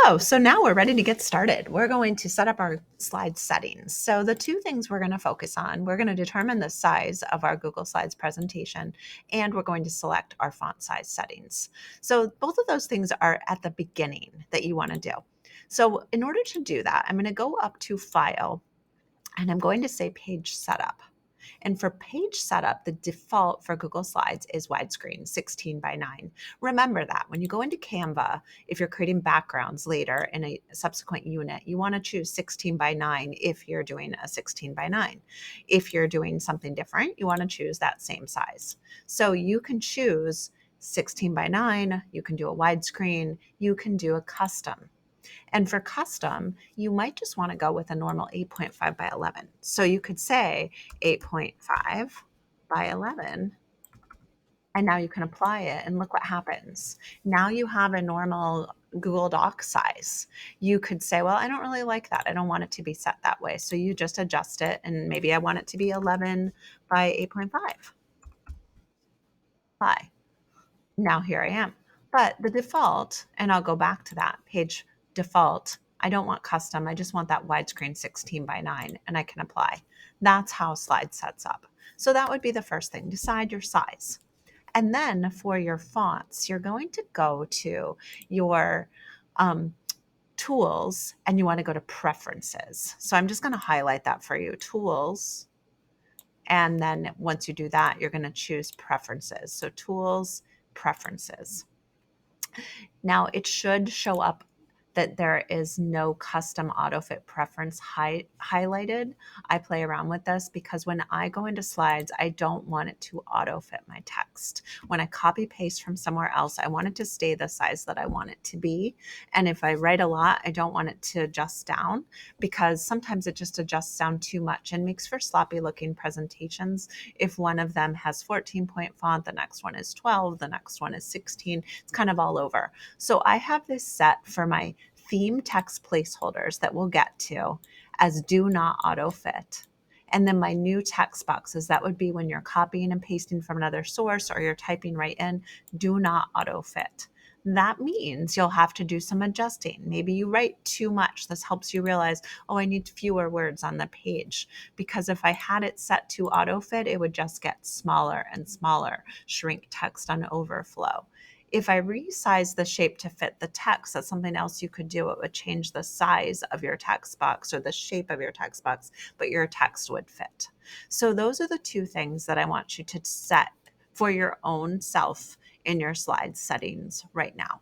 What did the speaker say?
Hello. So now we're ready to get started. We're going to set up our slide settings. So the two things we're going to focus on, we're going to determine the size of our Google Slides presentation, and we're going to select our font size settings. So both of those things are at the beginning that you want to do. So in order to do that, I'm going to go up to File, and I'm going to say Page Setup. And for page setup, the default for Google Slides is widescreen, 16 by 9. Remember that when you go into Canva, if you're creating backgrounds later in a subsequent unit, you want to choose 16 by 9 if you're doing a 16 by 9. If you're doing something different, you want to choose that same size. So you can choose 16 by 9, you can do a widescreen, you can do a custom. And for custom, you might just want to go with a normal 8.5 by 11. So you could say 8.5 by 11, and now you can apply it and look what happens. Now you have a normal Google Doc size. You could say, well, I don't really like that. I don't want it to be set that way. So you just adjust it, and maybe I want it to be 11 by 8.5. Apply. Now here I am. But the default, and I'll go back to that page default, I don't want custom. I just want that widescreen 16 by 9, and I can apply. That's how Slide sets up. So that would be the first thing. Decide your size. And then for your fonts, you're going to go to your tools, and you want to go to preferences. So I'm just going to highlight that for you. Tools. And then once you do that, you're going to choose preferences. So tools, preferences. Now it should show up that there is no custom autofit preference highlighted. I play around with this because when I go into slides, I don't want it to autofit my text. When I copy paste from somewhere else, I want it to stay the size that I want it to be. And if I write a lot, I don't want it to adjust down because sometimes it just adjusts down too much and makes for sloppy looking presentations. If one of them has 14-point font, the next one is 12, the next one is 16, it's kind of all over. So I have this set for my theme text placeholders that we'll get to as do not auto fit. And then my new text boxes, that would be when you're copying and pasting from another source or you're typing right in, do not auto fit. That means you'll have to do some adjusting. Maybe you write too much. This helps you realize, oh, I need fewer words on the page. Because if I had it set to auto fit, it would just get smaller and smaller, shrink text on overflow. If I resize the shape to fit the text, that's something else you could do. It would change the size of your text box or the shape of your text box, but your text would fit. So those are the two things that I want you to set for your own self in your slide settings right now.